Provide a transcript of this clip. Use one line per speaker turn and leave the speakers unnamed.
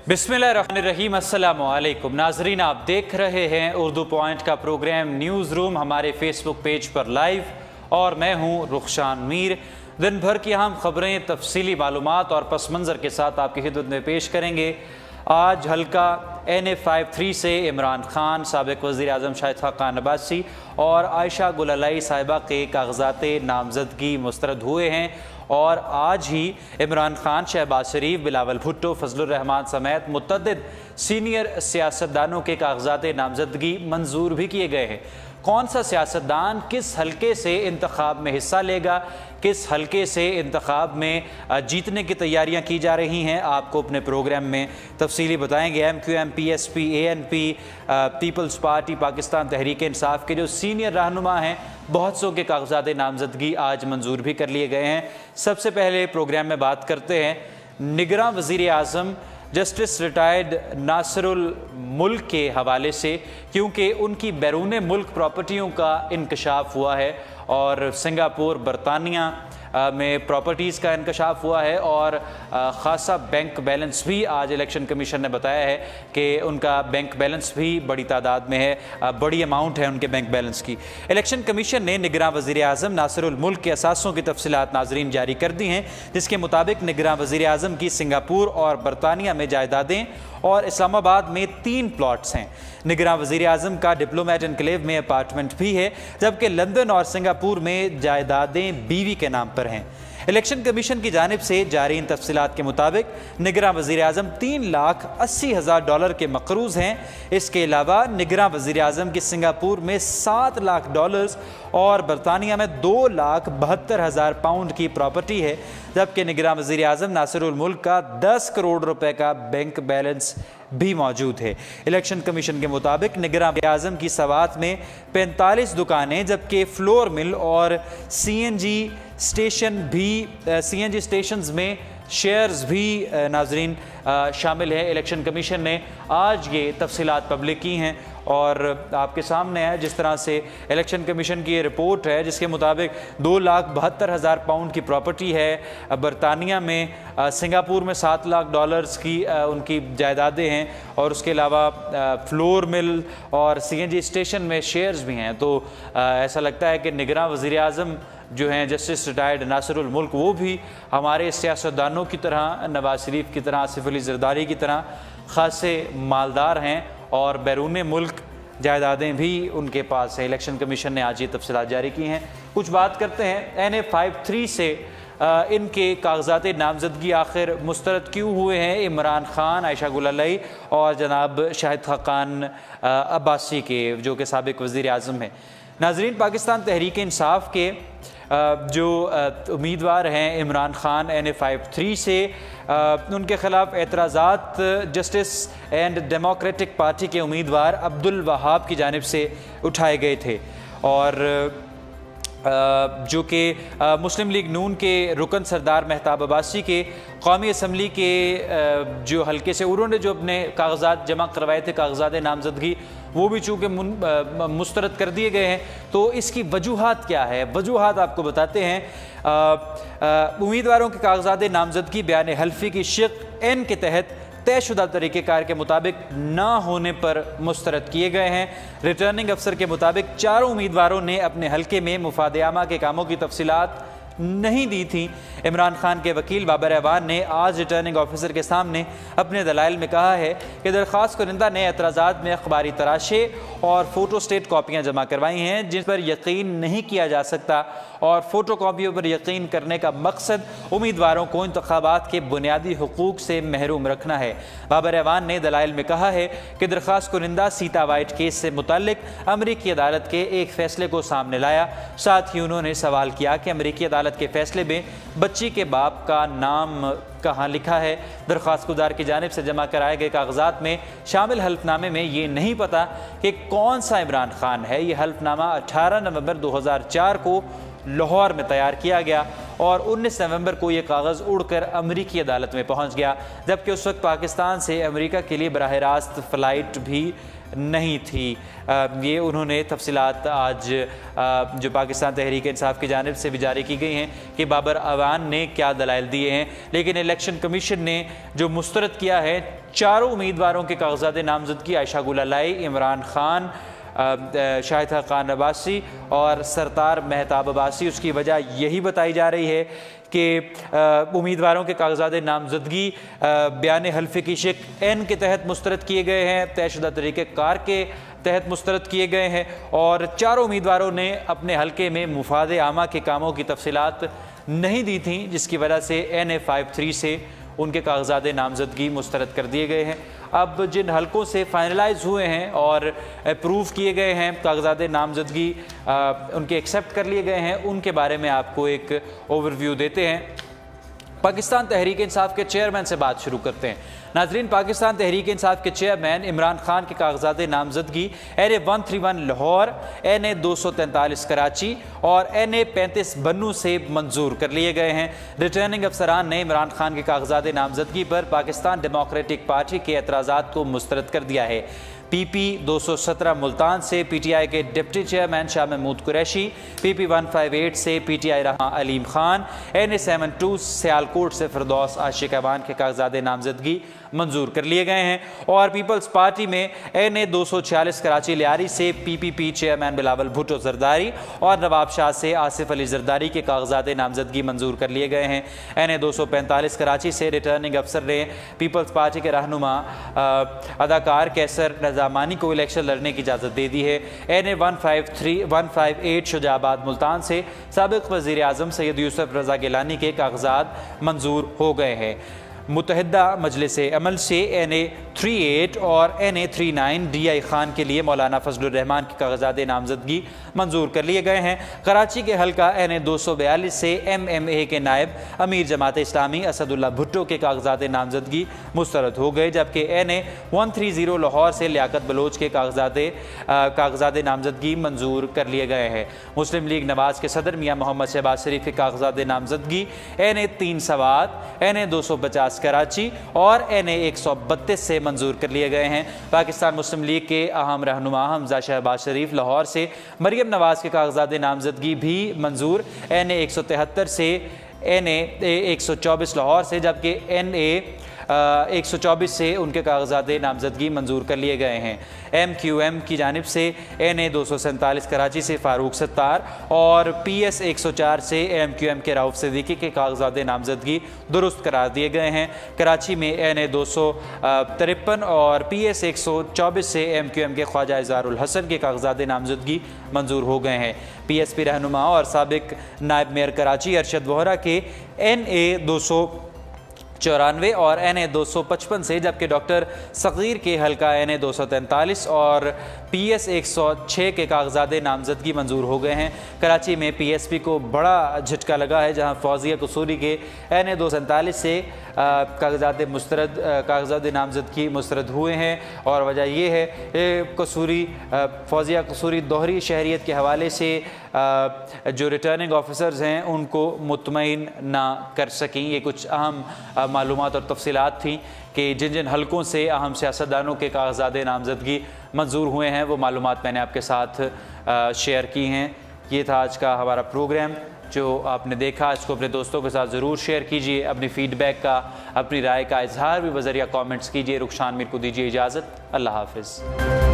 बिस्मिल्लाहिर्रहमानिर्रहीम, अस्सलामु अलैकुम नाजरीन, आप देख रहे हैं उर्दू पॉइंट का प्रोग्राम न्यूज़ रूम हमारे फेसबुक पेज पर लाइव, और मैं हूं रुखशान मीर। दिन भर की अहम खबरें, तफसीली मालूमात और पस मंज़र के साथ आपकी खिदमत में पेश करेंगे। आज हल्का NA-53 से इमरान खान, साबिक़ वज़ीर आज़म शाहिद खाकान अब्बासी और आयशा गुललाई साहिबा के कागजात नामजदगी मुस्तरद हुए हैं, और आज ही इमरान खान, शहबाज शरीफ, बिलावल भुट्टो, फजलुर रहमान समेत मुतअद्दिद सीनियर सियासतदानों के कागजात नामजदगी मंजूर भी किए गए हैं। कौन सा सियासतदान किस हल्के से इंतखाब में हिस्सा लेगा, किस हल्के से इंतखाब में जीतने की तैयारियां की जा रही हैं, आपको अपने प्रोग्राम में तफसीली बताएंगे। MQM, PSP, ANP, people's party Pakistan, Tehreek Insaf के जो सीनियर रहनुमा हैं, बहुत सौ के कागजात नामजदगी आज मंजूर भी कर लिए गए हैं। सबसे पहले प्रोग्राम में बात करते हैं निगरां वज़ीर आज़म जस्टिस रिटायर्ड नासिरुल मुल्क के हवाले से, क्योंकि उनकी बैरून मुल्क प्रॉपर्टियों का इंकशाफ हुआ है और सिंगापुर, बरतानिया में प्रॉपर्टीज़ का इंकशाफ हुआ है, और ख़ासा बैंक बैलेंस भी आज इलेक्शन कमीशन ने बताया है कि उनका बैंक बैलेंस भी बड़ी तादाद में है, बड़ी अमाउंट है उनके बैंक बैलेंस की। इलेक्शन कमीशन ने निगरां वज़ीर आज़म नासिरुल मुल्क के असासों की तफसीलात नाजरीन जारी कर दी हैं, जिसके मुताबिक निगरां वज़ीर आज़म की सिंगापुर और बरतानिया में जायदादें और इस्लामाबाद में 3 प्लॉट्स हैं। निगरां वज़ीर आज़म का डिप्लोमेट एनक्लेव में अपार्टमेंट भी है, जबकि लंदन और सिंगापुर में जायदादें बीवी के नाम पर हैं। इलेक्शन कमीशन की जानिब से जारी इन तफसीलात के मुताबिक निगरां वज़ीर आज़म $3,80,000 के मकरूज़ हैं। इसके अलावा निगरां वज़ीर आज़म की सिंगापुर में $7 लाख और बरतानिया में $2,72,000 पाउंड की प्रॉपर्टी है, जबकि निगरां वज़ीर आज़म नासिरुल मुल्क का 10 करोड़ रुपए का बैंक बैलेंस भी मौजूद है। इलेक्शन कमीशन के मुताबिक निगरां वज़ीर आज़म की सवात में 45 दुकानें, जबकि फ्लोर मिल और CNG स्टेशंस में शेयर्स भी नाजरीन शामिल है। इलेक्शन कमीशन ने आज ये तफसीलात पब्लिक की हैं, और आपके सामने है जिस तरह से इलेक्शन कमीशन की ये रिपोर्ट है, जिसके मुताबिक $2,72,000 पाउंड की प्रॉपर्टी है बरतानिया में, सिंगापुर में $7 लाख की उनकी जायदादें हैं, और उसके अलावा फ्लोर मिल और CNG स्टेशन में शेयर्स भी हैं। तो ऐसा लगता है कि निगरां वज़ीर आज़म जो हैं जस्टिस रिटायर्ड नासिरुल मुल्क, वो भी हमारे सियासतदानों की तरह, नवाज शरीफ की तरह, आसिफ अली ज़रदारी की तरह खासे मालदार हैं, और बैरून मुल्क जायदादें भी उनके पास हैं। इलेक्शन कमीशन ने आज ये तफसीलात जारी की हैं। कुछ बात करते हैं NA-53 से, इनके कागजात नामजदगी आखिर मुस्तरद क्यों हुए हैं इमरान खान, आयशा गुललाई और जनाब शाहिद खाकान अब्बासी के, जो कि साबिक़ वज़ीर आज़म हैं। नाजरीन, पाकिस्तान तहरीक इंसाफ के जो उम्मीदवार हैं इमरान खान NA-53 से, उनके ख़िलाफ़ एतराज़ात जस्टिस एंड डेमोक्रेटिक पार्टी के उम्मीदवार अब्दुल वहाब की जानिब से उठाए गए थे, और जो कि मुस्लिम लीग नून के रुकन सरदार मेहताब अब्बासी के कौमी असम्बली के जो हल्के से उन्होंने जो अपने कागजात जमा करवाए थे, कागजात नामजदगी, वो भी चूँकि मुस्तरद कर दिए गए हैं। तो इसकी वजूहात क्या है, वजूहात आपको बताते हैं। उम्मीदवारों के कागजात नामजदगी बयान हल्फी की शिक N के तहत तयशुदा तरीक़ेकार के मुताबिक ना होने पर मुस्तरद किए गए हैं। रिटर्निंग अफसर के मुताबिक 4 उम्मीदवारों ने अपने हल्के में मुफाद आमा के कामों की तफसीलात नहीं दी थी। इमरान खान के वकील बाबर अवान ने आज रिटर्निंग ऑफिसर के सामने अपने दलाइल में कहा है कि दरख्वास्त कुरिंदा ने एतराज़ात में अखबारी तराशे और फ़ोटो स्टेट कॉपियाँ जमा करवाई हैं, जिन पर यकीन नहीं किया जा सकता, और फ़ोटो कॉपियों पर यकीन करने का मकसद उम्मीदवारों को इंतखाबात के बुनियादी हुकूक से महरूम रखना है। बाबर अवान ने दलाइल में कहा है कि दरख्वास्त कुरिंदा सीता वाइट केस से मुतल्लिक अमरीकी अदालत के एक फ़ैसले को सामने लाया। साथ ही उन्होंने सवाल किया कि अमरीकी अदालत के फैसले में बच्ची के बाप का नाम कहाँ लिखा है। दरख्वास्त गुजार की जानिब से जमा कराए गए कागजात में शामिल हल्फनामे में ये नहीं पता कि कौन सा इमरान खान है। ये हल्फनामा 18 नवंबर 2004 को लाहौर में तैयार किया गया, और 19 नवंबर को ये कागज़ उड़कर अमेरिकी अदालत में पहुंच गया, जबकि उस वक्त पाकिस्तान से अमेरिका के लिए बराह रास्त फ़्लाइट भी नहीं थी। ये उन्होंने तफसीलात आज जो पाकिस्तान तहरीक इंसाफ की जानिब से भी जारी की गई हैं कि बाबर अवान ने क्या दलाइल दिए हैं, लेकिन इलेक्शन कमीशन ने जो मुस्तरद किया है चारों उम्मीदवारों के कागजात नामजदगी आयशा गुल अलाई, इमरान खान, शाहिद खान अब्बासी और सरतार मेहताब अब्बासी, उसकी वजह यही बताई जा रही है कि उम्मीदवारों के कागजात नामजदगी बयान हल्फ की शिक एन के तहत मुस्तरद किए गए हैं, तयशुदा तरीक़ेकार के तहत मुस्तरद किए गए हैं और चारों उम्मीदवारों ने अपने हल्के में मुफाद आमा के कामों की तफसीलात नहीं दी थी, जिसकी वजह से NA-53 से उनके कागजात नामजदगी मुस्तरद कर दिए गए हैं। अब जिन हलकों से फाइनलाइज हुए हैं और अप्रूव किए गए हैं, कागजात नामजदगी उनके एक्सेप्ट कर लिए गए हैं, उनके बारे में आपको एक ओवरव्यू देते हैं। पाकिस्तान तहरीक इंसाफ के चेयरमैन से बात शुरू करते हैं। नाजरीन, पाकिस्तान तहरीक इंसाफ के चेयरमैन इमरान खान के कागजात नामजदगी NA-131 लाहौर, NA-243 कराची और NA-35 बन्नू से मंजूर कर लिए गए हैं। रिटर्निंग अफसरान ने इमरान खान के कागजात नामजदगी पर पाकिस्तान डेमोक्रेटिक पार्टी के एतराज़ात को मुस्तरद कर दिया है। PP 217 मुल्तान से PTI के deputy chairman Shah Mahmood Qureshi, PP 158 से PTI रहा अलीम खान, NA-72 सियालकोट से फिरदौस आशिक अवान के कागजात नामजदगी मंजूर कर लिए गए हैं और पीपल्स पार्टी में NA-246 कराची लियारी से PPP चेयरमैन बिलावल भुट्टो जरदारी और नवाब शाह से आसिफ अली जरदारी के कागजात नामजदगी मंजूर कर लिए गए हैं। NA-245 कराची से रिटर्निंग अफसर ने पीपल्स पार्टी के रहनुमा अदाकार कैसर नज़ामानी को इलेक्शन लड़ने की इजाज़त दे दी है। NA-158 शुजाबाद मुल्तान से साबिक़ वज़ीर आज़म सैयद यूसुफ रज़ा गिलानी के कागजात मंजूर हो गए हैं। मुत्तहिदा मजलिस अमल से NA-38 और NA-39 DI खान के लिए मौलाना फजलुर रहमान के कागजात नामजदगी मंजूर कर लिए गए हैं। कराची के हल्का NA-242 से MMA के नायब अमीर जमात इस्लामी असदुल्ला भुट्टो के कागजात नामजदगी मुस्तरद हो गए, जबकि NA-130 लाहौर से लियाकत बलोच के कागजात नामजदगी मंजूर कर लिए गए हैं। मुस्लिम लीग नवाज के सदर मियाँ मोहम्मद शहबाज शरीफ के कागजात नामजदगी NA-3 सवात, NA-250 कराची और NA-132 से मंजूर कर लिए गए हैं। पाकिस्तान मुस्लिम लीग के अहम रहनुमा हमजा शहबाज शरीफ लाहौर से, मरियम नवाज के कागजात नामजदगी भी मंजूर NA-173 से NA-124 लाहौर से, जबकि NA-124 से उनके कागजात नामजदगी मंजूर कर लिए गए हैं। MQM की जानिब से NA-247 कराची से फ़ारूक सत्तार और PS 104 से MQM के राउफ सिद्दीकी के कागजात नामजदगी दुरुस्त करार दिए गए हैं। कराची में NA-253 और PS 124 से MQM के ख्वाजा इज़हारुल हसन के कागजात नामजदगी मंजूर हो गए हैं। PSP रहनुमा और साबिक नायब मेयर कराची अरशद वोहरा के NA-294 और NA-255 से, जबकि डॉक्टर सग़ीर के हल्का NA-243 और PS 106 के कागजात नामजदगी मंजूर हो गए हैं। कराची में PSP को बड़ा झटका लगा है, जहां फौजिया कसूरी के NA-247 से कागजात नामजदगी मुस्तरद हुए हैं और वजह यह है फौजिया कसूरी दोहरी शहरियत के हवाले से जो रिटर्निंग ऑफिसर्स हैं उनको मुतमईन ना कर सकें। ये कुछ अहम मालूमात और तफसीलात थी कि जिन जिन हलकों से अहम सियासतदानों के कागजात नामजदगी मंजूर हुए हैं वो मालूमात मैंने आपके साथ शेयर की हैं। ये था आज का हमारा प्रोग्राम जो आपने देखा। इसको अपने दोस्तों के साथ ज़रूर शेयर कीजिए। अपनी फ़ीडबैक का, अपनी राय का इजहार भी बज़रिया कमेंट्स कीजिए। रुखशान मीर को दीजिए इजाज़त। अल्लाह हाफ़िज़।